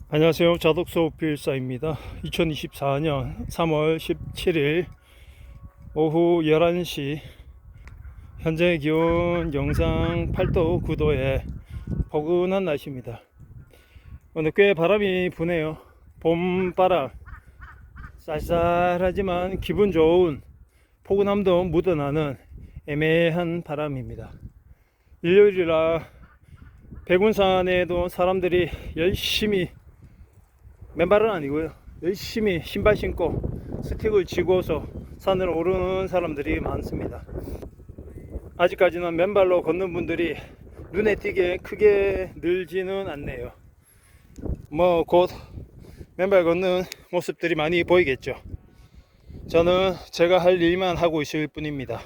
안녕하세요. 자독소 필사입니다. 2024년 3월 17일 오후 11시 현재 기온 영상 8도 9도에 포근한 날씨입니다. 오늘 꽤 바람이 부네요. 봄바람, 쌀쌀하지만 기분 좋은 포근함도 묻어나는 애매한 바람입니다. 일요일이라 백운산에도 사람들이 열심히, 맨발은 아니고요, 열심히 신발 신고 스틱을 쥐고서 산을 오르는 사람들이 많습니다. 아직까지는 맨발로 걷는 분들이 눈에 띄게 크게 늘지는 않네요. 곧 맨발 걷는 모습들이 많이 보이겠죠. 저는 제가 할 일만 하고 있을 뿐입니다.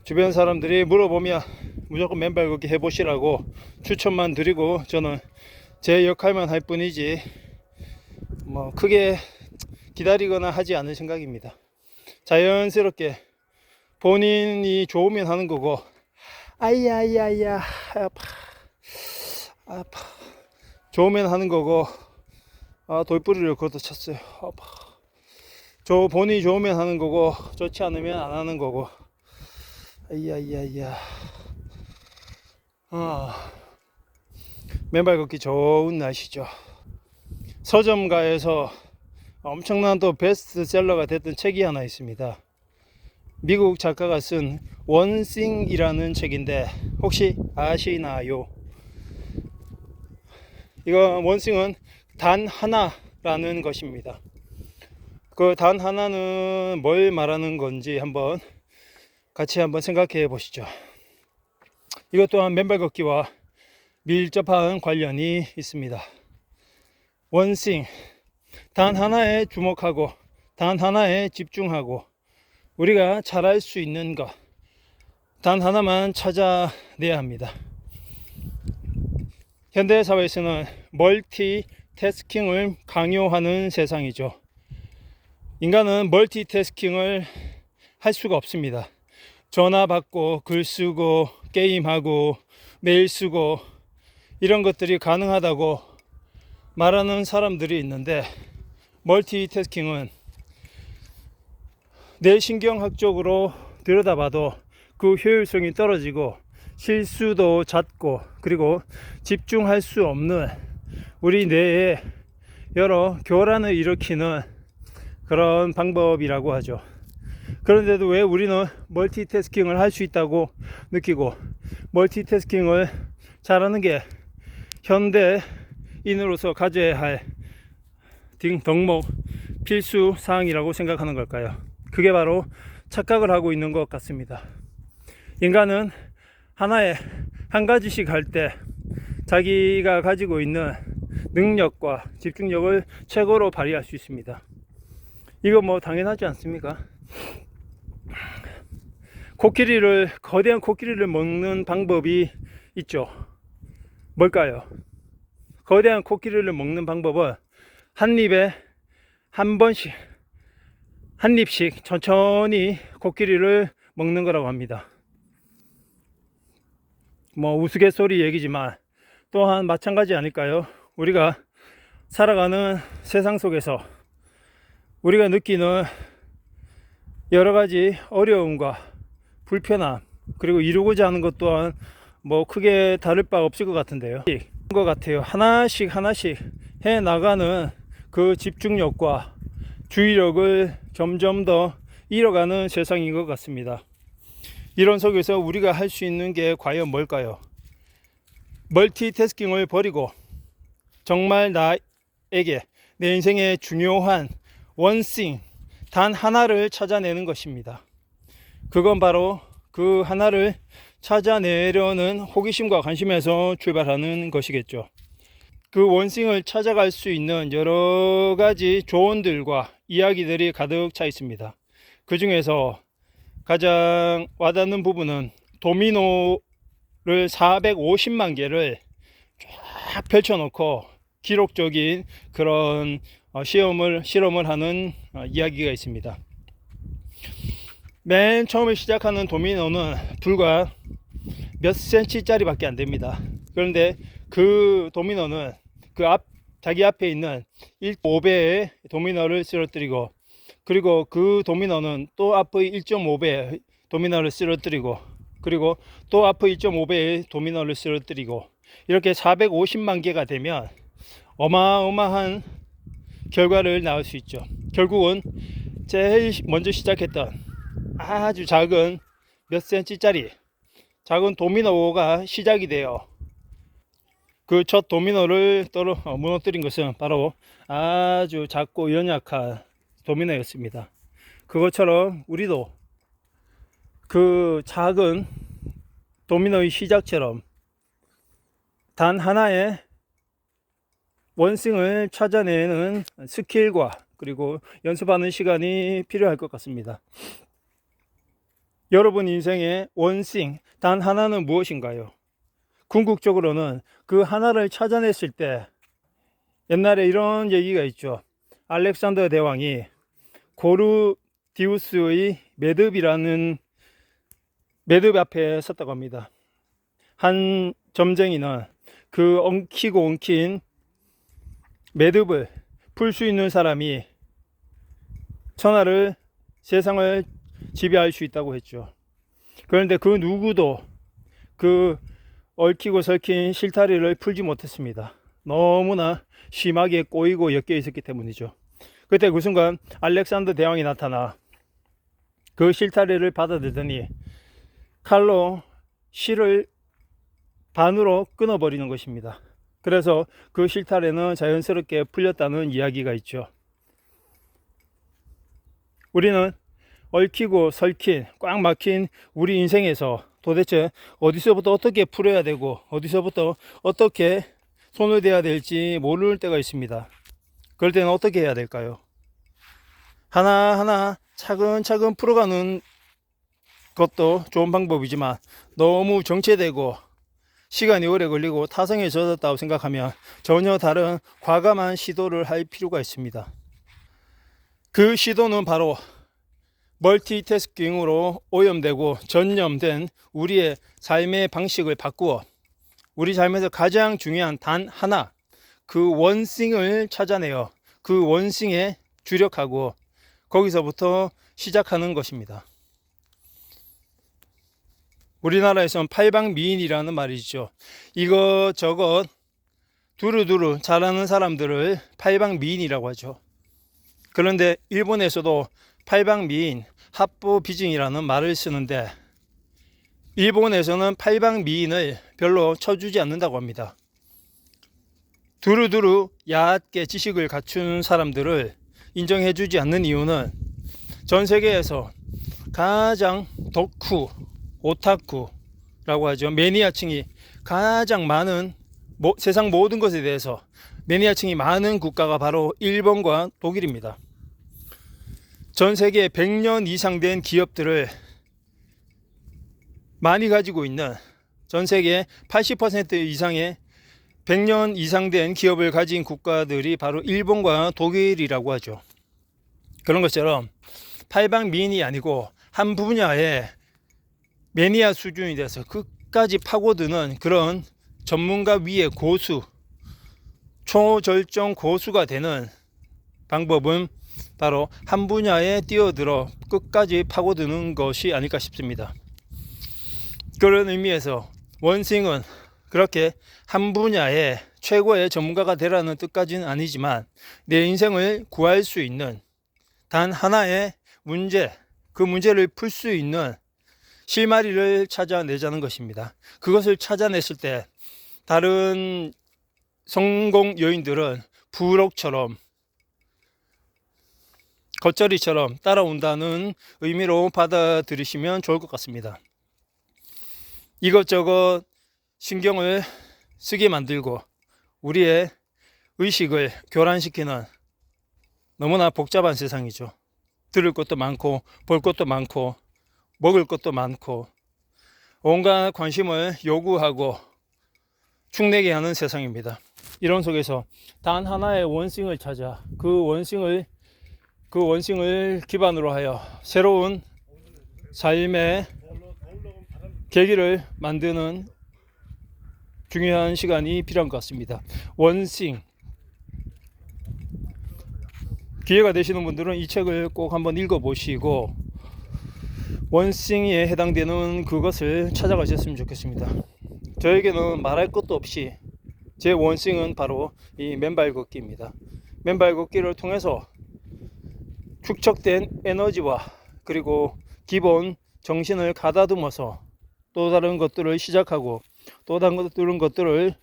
주변 사람들이 물어보면 무조건 맨발 걷기 해보시라고 추천만 드리고, 저는 제 역할만 할 뿐이지 크게 기다리거나 하지 않을 생각입니다. 자연스럽게 본인이 좋으면 하는 거고, 아이야 아파 좋으면 하는 거고, 돌부리를 걷어찼어요. 아파. 본인이 좋으면 하는 거고, 좋지 않으면 안 하는 거고. 아이야 맨발 걷기 좋은 날씨죠. 서점가에서 엄청난 또 베스트셀러가 됐던 책이 하나 있습니다. 미국 작가가 쓴 원싱이라는 책인데 혹시 아시나요? 이거 원싱은 단 하나라는 것입니다. 그 단 하나는 뭘 말하는 건지 같이 한번 생각해 보시죠. 이것 또한 맨발 걷기와 밀접한 관련이 있습니다. 원싱, 단 하나에 주목하고 단 하나에 집중하고 우리가 잘할 수 있는 것, 단 하나만 찾아내야 합니다. 현대사회에서는 멀티태스킹을 강요하는 세상이죠. 인간은 멀티태스킹을 할 수가 없습니다. 전화 받고 글 쓰고 게임하고 메일 쓰고 이런 것들이 가능하다고 말하는 사람들이 있는데, 멀티태스킹은 뇌신경학적으로 들여다봐도 그 효율성이 떨어지고 실수도 잦고, 그리고 집중할 수 없는 우리 뇌에 여러 교란을 일으키는 그런 방법이라고 하죠. 그런데도 왜 우리는 멀티태스킹을 할 수 있다고 느끼고 멀티태스킹을 잘하는 게 현대인으로서 가져야 할 덕목 필수 사항이라고 생각하는 걸까요? 그게 바로 착각을 하고 있는 것 같습니다. 인간은 한 가지씩 할 때 자기가 가지고 있는 능력과 집중력을 최고로 발휘할 수 있습니다. 이거 당연하지 않습니까? 거대한 코끼리를 먹는 방법이 있죠. 뭘까요? 거대한 코끼리를 먹는 방법은 한 입씩 천천히 코끼리를 먹는 거라고 합니다. 우스갯소리 얘기지만 또한 마찬가지 아닐까요? 우리가 살아가는 세상 속에서 우리가 느끼는 여러 가지 어려움과 불편함, 그리고 이루고자 하는 것 또한 크게 다를 바 없을 것 같은데요. 하나씩 해 나가는 그 집중력과 주의력을 점점 더 잃어가는 세상인 것 같습니다. 이런 속에서 우리가 할 수 있는 게 과연 뭘까요? 멀티태스킹을 버리고 정말 나에게, 내 인생에 중요한 원싱, 단 하나를 찾아내는 것입니다. 그건 바로 그 하나를 찾아내려는 호기심과 관심에서 출발하는 것이겠죠. 그 원싱을 찾아갈 수 있는 여러 가지 조언들과 이야기들이 가득 차 있습니다. 그 중에서 가장 와닿는 부분은 도미노를 450만 개를 쫙 펼쳐놓고 기록적인 그런 실험을 하는 이야기가 있습니다. 맨 처음에 시작하는 도미노는 불과 몇 cm짜리 밖에 안 됩니다. 그런데 그 도미노는 그 앞 자기 앞에 있는 1.5배의 도미노를 쓰러뜨리고, 그리고 그 도미노는 또 앞의 1.5배의 도미노를 쓰러뜨리고, 그리고 또 앞의 1.5배의 도미노를 쓰러뜨리고, 이렇게 450만 개가 되면 어마어마한 결과를 낳을 수 있죠. 결국은 제일 먼저 시작했던 아주 작은 몇 cm짜리 작은 도미노가 시작이 돼요. 그 첫 도미노를 무너뜨린 것은 바로 아주 작고 연약한 도미노였습니다. 그것처럼 우리도 그 작은 도미노의 시작처럼 단 하나의 원싱을 찾아내는 스킬과 그리고 연습하는 시간이 필요할 것 같습니다. 여러분 인생의 원싱 단 하나는 무엇인가요? 궁극적으로는 그 하나를 찾아냈을 때, 옛날에 이런 얘기가 있죠. 알렉산더 대왕이 고르디우스의 매듭이라는 매듭 앞에 섰다고 합니다. 한 점쟁이는 그 엉키고 엉킨 매듭을 풀 수 있는 사람이 천하를, 세상을 지배할 수 있다고 했죠. 그런데 그 누구도 그 얽히고 설킨 실타래를 풀지 못했습니다. 너무나 심하게 꼬이고 엮여 있었기 때문이죠. 그때 그 순간 알렉산더 대왕이 나타나 그 실타래를 받아들더니 칼로 실을 반으로 끊어버리는 것입니다. 그래서 그 실타래는 자연스럽게 풀렸다는 이야기가 있죠. 우리는 얽히고 설킨 꽉 막힌 우리 인생에서 도대체 어디서부터 어떻게 풀어야 되고 어디서부터 어떻게 손을 대야 될지 모를 때가 있습니다. 그럴 때는 어떻게 해야 될까요? 하나하나 차근차근 풀어가는 것도 좋은 방법이지만 너무 정체되고 시간이 오래 걸리고 타성에 젖었다고 생각하면 전혀 다른 과감한 시도를 할 필요가 있습니다. 그 시도는 바로 멀티태스킹으로 오염되고 전염된 우리의 삶의 방식을 바꾸어 우리 삶에서 가장 중요한 단 하나, 그 원싱을 찾아내어 그 원싱에 주력하고 거기서부터 시작하는 것입니다. 우리나라에서는 팔방미인이라는 말이 있죠. 이것저것 두루두루 잘하는 사람들을 팔방미인이라고 하죠. 그런데 일본에서도 팔방미인, 합부비징이라는 말을 쓰는데 일본에서는 팔방미인을 별로 쳐주지 않는다고 합니다. 두루두루 얕게 지식을 갖춘 사람들을 인정해주지 않는 이유는 전 세계에서 가장 덕후, 오타쿠라고 하죠. 매니아층이 가장 많은 세상 모든 것에 대해서 매니아층이 많은 국가가 바로 일본과 독일입니다. 전 세계 100년 이상 된 기업들을 많이 가지고 있는, 전 세계 80% 이상의 100년 이상 된 기업을 가진 국가들이 바로 일본과 독일이라고 하죠. 그런 것처럼 팔방미인이 아니고 한 분야에 매니아 수준이 돼서 끝까지 파고드는 그런 전문가 위의 고수, 초절정 고수가 되는 방법은 바로 한 분야에 뛰어들어 끝까지 파고드는 것이 아닐까 싶습니다. 그런 의미에서 원싱은 그렇게 한 분야의 최고의 전문가가 되라는 뜻까지는 아니지만 내 인생을 구할 수 있는 단 하나의 문제, 그 문제를 풀 수 있는 실마리를 찾아내자는 것입니다. 그것을 찾아냈을 때 다른 성공 요인들은 부록처럼 겉절이처럼 따라온다는 의미로 받아들이시면 좋을 것 같습니다. 이것저것 신경을 쓰게 만들고 우리의 의식을 교란시키는 너무나 복잡한 세상이죠. 들을 것도 많고 볼 것도 많고 먹을 것도 많고 온갖 관심을 요구하고 축내게 하는 세상입니다. 이런 속에서 단 하나의 원싱을 찾아 그 원싱을 기반으로 하여 새로운 삶의 계기를 만드는 중요한 시간이 필요한 것 같습니다. 원싱, 기회가 되시는 분들은 이 책을 꼭 한번 읽어보시고 원싱에 해당되는 그것을 찾아가셨으면 좋겠습니다. 저에게는 말할 것도 없이 제 원싱은 바로 이 맨발 걷기입니다. 맨발 걷기를 통해서 축적된 에너지와 그리고 기본 정신을 가다듬어서 또 다른 것들을 시작하고 또 다른 것들을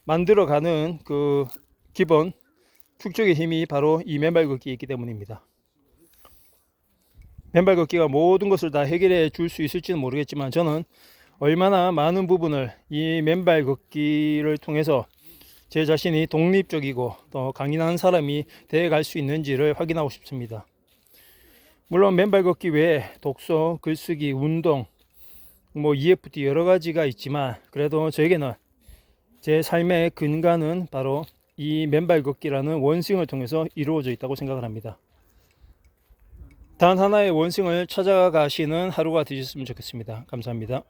만들어가는 그 기본 축적의 힘이 바로 이 맨발 걷기에 있기 때문입니다. 맨발 걷기가 모든 것을 다 해결해 줄 수 있을지는 모르겠지만 저는 얼마나 많은 부분을 이 맨발 걷기를 통해서 제 자신이 독립적이고 또 강인한 사람이 되어갈 수 있는지를 확인하고 싶습니다. 물론 맨발 걷기 외에 독서, 글쓰기, 운동, EFT 여러 가지가 있지만 그래도 저에게는 제 삶의 근간은 바로 이 맨발 걷기라는 원싱을 통해서 이루어져 있다고 생각을 합니다. 단 하나의 원싱을 찾아가시는 하루가 되셨으면 좋겠습니다. 감사합니다.